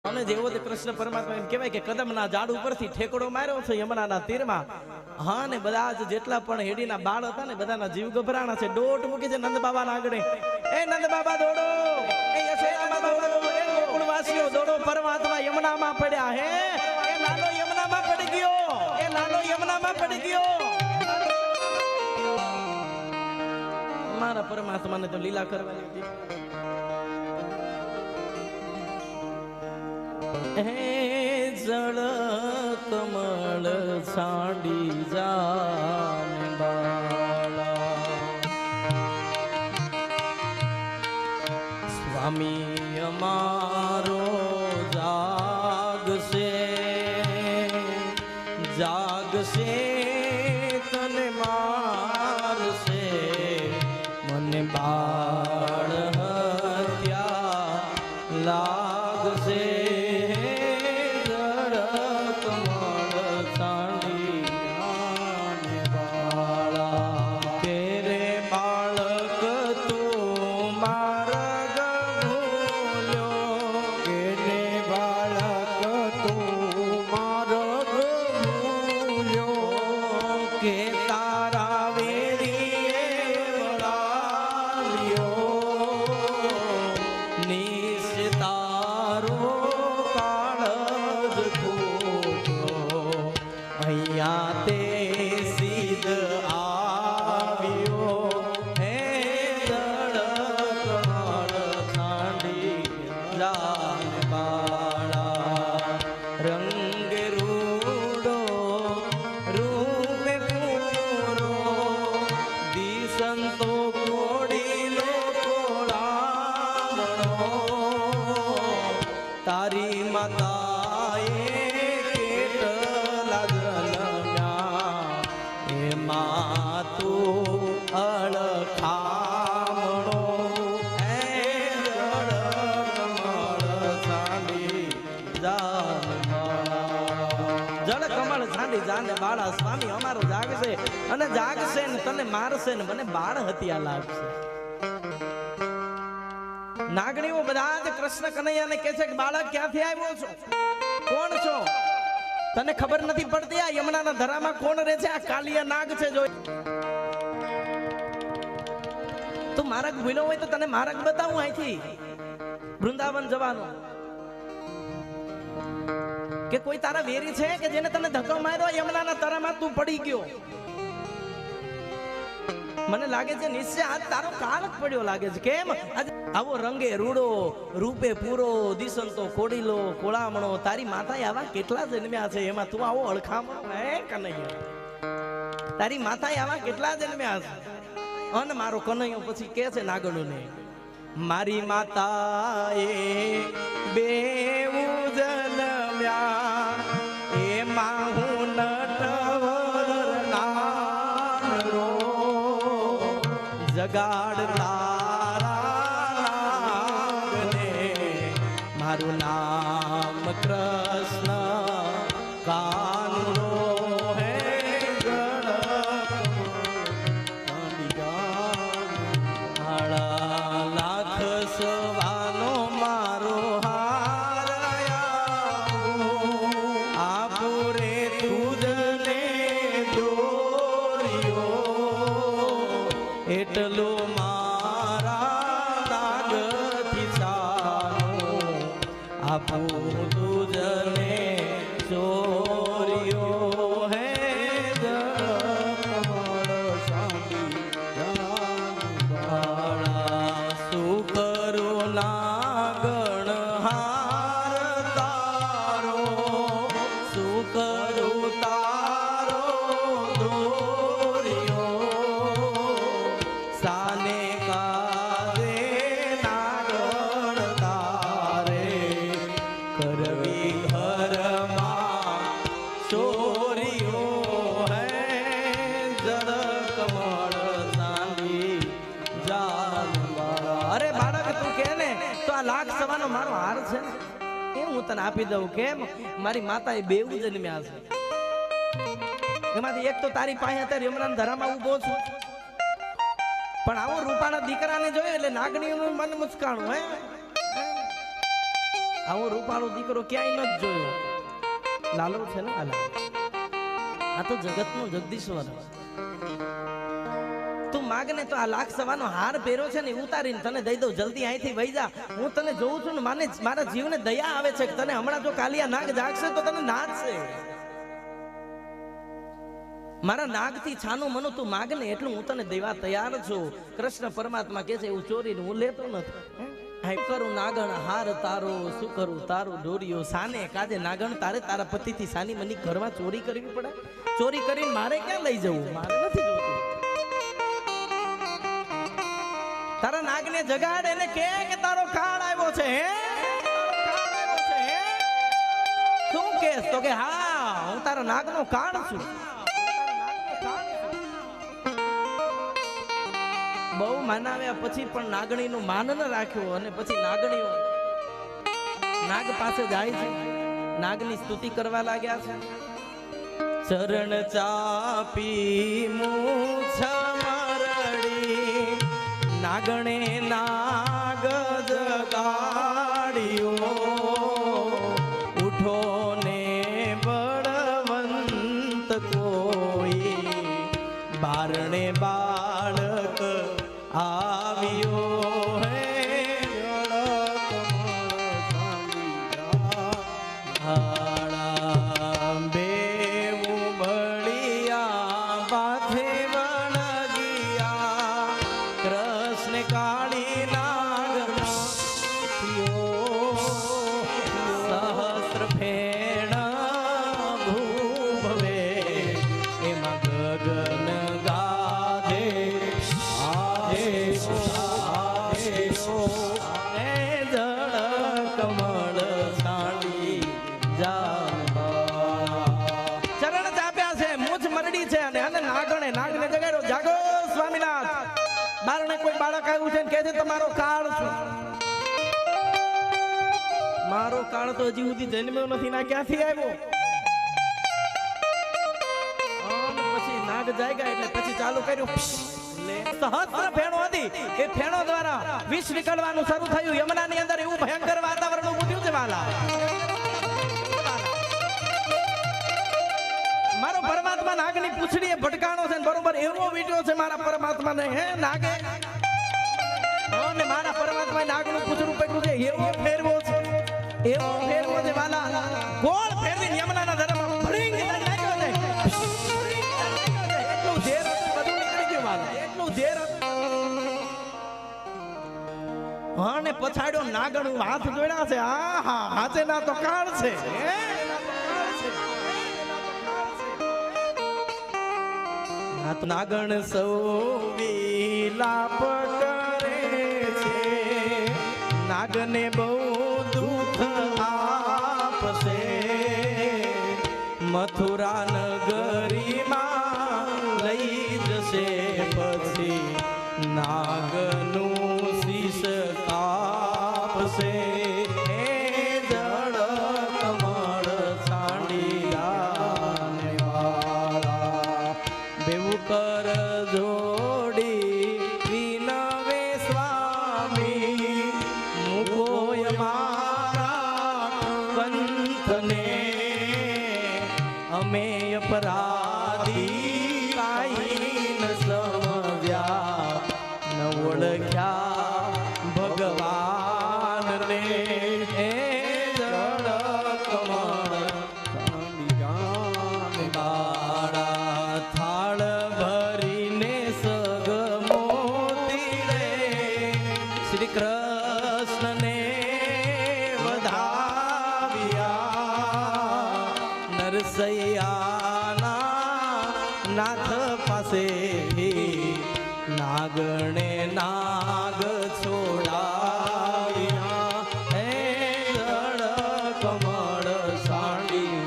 અને જેવો તે કૃષ્ણ પરમાત્મા એમ કહેવાય કે કદમના ઝાડ ઉપરથી ઠેકડો માર્યો છે યમુનાના તીરમાં. હા ને બધા જ જેટલા પણ હેડીના બાળ હતા ને બધાના જીવ ગભરાણા છે. દોટ મૂકી છે નંદ બાબાના આગળ. એ નંદ બાબા દોડો, એ યશોદામાં દોડો, એ ગોકુળવાસીઓ દોડો, પરમાત્મા યમુનામાં પડ્યા. હે એ લાલો યમુનામાં પડી ગયો, એ લાલો યમુનામાં પડી ગયો. મારા પરમાત્માને તો લીલા કરવાની હતી. હે જળ કમળ સાડી જાને બાળા, સ્વામી અમારો જાગશે જાગશે તને મારશે, મને બાળ હત્યા લાગશે. તારી માતાએ કેટલા જન્મ્યા, એમાં તું અળખામણો. એ જળ કમળ છાંડી જાને બાળા, સ્વામી અમારો જાગશે અને જાગશે ને તને મારશે ને મને બાળ હત્યા લાગશે. નાગણીઓ બધા જ કૃષ્ણ કનૈયાને કહે છે કે બાળક ક્યાંથી આવ્યો છો, કોણ છો, તને ખબર નથી પડતી? આ યમુનાના ધરામાં કોણ રહે છે? આ કાલિયા નાગ છે. જો તું માર્ગ ભૂલ્યો હોય તો તને માર્ગ બતાવું અહીંથી વૃંદાવન જવાનો. કે કોઈ તારા વેરી છે કે જેને તને ધક્કો માર્યો યમુનાના ધરામાં તું પડી ગયો? મને લાગે છે નિશ્ચય આજ તારો કાળ જ પડ્યો લાગે છે. કેમ આવો રંગે રૂડો, રૂપે પૂરો, દિશંતો કોડીલો, કોળામણો, તારી માતાએ આવા કેટલા જન્મ્યા છે, એમાં તું આવો અળખામણો. હે કનૈયો, તારી માતાએ આવા કેટલા જન્મ્યા છે. અને મારો કનૈયો પછી કે છે નાગણોને, મારી માતાએ બેવું જન્મ્યા, એમાં હું નટવર નાનો જગાડ તારા નાગને, મારું નામ કૃષ્ણ કાનુડો. હે લાખ સવાનો મારો આપુરે તુજને દોર્યો, એટલો મારા નાગથી સારો આપું તુજને ચોર્યો. હે શું કરું નાગણ હાર તારો, શું કરું તારો દોર્યો, સાને કાજે નાગણ તારે કરવી ઘરમાં ચોરીઓ. હે જળ કમળ સાંડી જાનવા. અરે બાળક તું કે ને તો આ લાખ સવાનો મારો હાર છે ને એ હું તને આપી દઉં. કેમ? મારી માતાએ બેવું જન્મ્યા છે. એમાંથી એક તો તારી પાસે અત્યારે યમુનાના ધરામાં ઊભો છું, પણ આવો રૂપાના દીકરાને જોયો એટલે નાગણીનું મન મુસ્કાણું. હે આવો રૂપાળો દીકરો ક્યાંય નથી જોયો. લાલો છે ને આલા, આ તો જગતનો જગદીશ્વર. તું માગને તો આ લાખ સવાનો હાર પહેર્યો છે ને ઉતારીને તને દઈ દઉં. જલ્દી અહીંથી વહી જા. હું તને જોઉં છું ને માને મારા જીવને દયા આવે છે. તને હમણાં જો કાલિયા નાગ જાગશે તો તને નાચશે. મારા નાગથી છાનું મનું તું માગને એટલું હું તને દેવા તૈયાર છું. કૃષ્ણ પરમાત્મા કહે છે એવું ચોરીને હું લેતો નથી. કરું નાગણ હાર તારો, શું કરું તારું ડોરિયો. સાને કાજે નાગણ તારે તારા પતિથી સાની મની ઘરમાં ચોરી કરવી પડે? ચોરી કરીને મારે ક્યાં લઈ જવું? મારે નથી જોતું. તારા નાગને જગાડ, એને કે તારો કાળ આવ્યો છે. શું કેસ? તો કે હા હું તારા નાગનો કાળ છું. બહુ માનાવ્યા પછી પણ નાગણીનું માન ન રાખ્યું અને પછી નાગણીઓ નાગ પાસે જાય છે, નાગની સ્તુતિ કરવા લાગ્યા છે. ચરણ ચાપી મૂછ મરડી નાગણે નાગ જગાડ્યો. ઉઠો ને બળવંત કોઈ બારણે બાળક આવ્યો. હે બેવું બળિયા બાથે વણગિયા. કૃષ્ણ કાળી નાગ સહસ્ત્ર ફેણ ભૂભવે એમાં ગગન ગાધે બાળક આવ્યું છે કે છે તમારો કાળ છે. મારો કાળ તો હજી સુધી જન્મ્યો નથી ના ક્યાંથી આવ્યો? પછી નાગ જાગ્યા એટલે પછી ચાલુ કર્યું. સહસ્ત્ર ફેણો હતી એ ફેણો દ્વારા વિષ નીકળવાનું શરૂ થયું. યમુનાની અંદર એવું ભયંકર વાતાવરણ ઊભું થયું છે. વાલા મારો પરમાત્મા નાગની પૂંછડીએ ભટકાણો છે બરોબર એવો વિડિયો છે મારા પરમાત્માને. હે નાગે અને મારા પરમાત્માએ નાગનું પૂંછડું પકડ્યું છે. એવો ફેરવો છે, એવો ફેરવો છે વાલા. ગોળ ફેરવીને યમુનાના ધરમાં ભડીંગ નાખ્યો છે. એટલું ઝેર હતું બધું નીકળી ગયું વાલા. એટલું ઝેર હતું. અને પછાડ્યો નાગણ હાથ જોડ્યા છે. આહા હાથે ના તો કાળ છે. નાગણ સૌ વિલાપ કરે છે. નાગને બહુ દુઃખ આપશે. મથુરા નગરીમાં લઈ જશે પછી નાગનું શીશ કાપશે. કર જોડી વિનવે સ્વામી મુકોય મારા કંઠને. અમે અપરાધી કાઈ ન સમજ્યા ન ઓળખ્યા ભગવાન ને. કૃષ્ણને વધાવ્યા નરસૈયાના નાથ પાસેથી. નાગણે નાગ છોડાવ્યા. હે જળ કમળ સાંડી.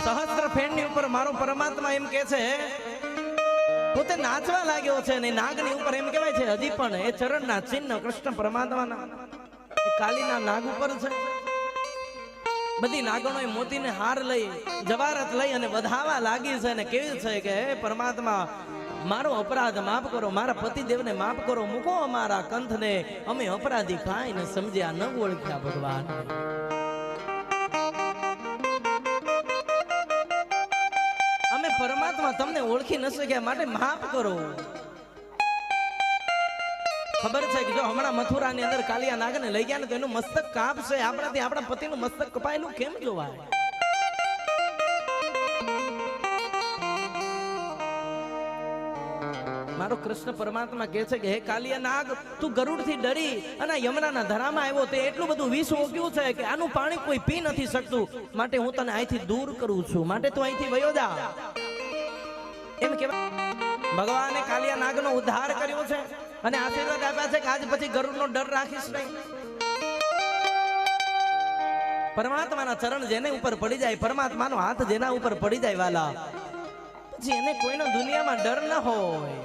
સહસ્ત્ર ફેણની ઉપર મારો પરમાત્મા એમ કે છે પોતે નાચવા લાગ્યો છે અને નાગની ઉપર એમ કહેવાય છે હજી પણ એ ચરણના ચિહ્ન કૃષ્ણ પરમાત્માના એ કાલીના નાગ ઉપર છે. બધી નાગણોએ મોતીને હાર લઈ જવારત લઈ અને વધાવા લાગી છે અને કેવી છે કે હે પરમાત્મા મારો અપરાધ માફ કરો, મારા પતિદેવને માફ કરો, મૂકો અમારા કંથને, અમે અપરાધી કાંઈ ન સમજ્યા, ન ઓળખ્યા ભગવાન. અમે પરમાત્મા તમને ઓળખી ન શક્યા, માટે માફ કરો. ખબર છે કે જો હમણાં મથુરાની અંદર કાલિયા નાગને લઈ ગયા ને તો એનું મસ્તક કાપશે, આપણાથી આપણા પતિનું મસ્તક કપાયેલું કેમ જોવાય? મારો કૃષ્ણ પરમાત્મા કહે છે કે હે કાલિયા નાગ, તું ગરુડથી ડરી અને યમુનાના ધરામાં આવ્યો, તે એટલું બધું વિષ ઓગ્યું છે કે આનું પાણી કોઈ પી નથી શકતું, માટે હું તને અહીંથી દૂર કરું છું, માટે તું અહીંથી વયો જા. એમ કહેવાય ભગવાને કાલિયા નાગનો ઉદ્ધાર કર્યો છે અને આશીર્વાદ આપ્યા છે કે આજ પછી ગરુડનો ડર રાખીશ નહીં. પરમાત્માના ચરણ જેને ઉપર પડી જાય, પરમાત્માનો હાથ જેના ઉપર પડી જાય વાલા, પછી એને કોઈનો દુનિયામાં ડર ન હોય.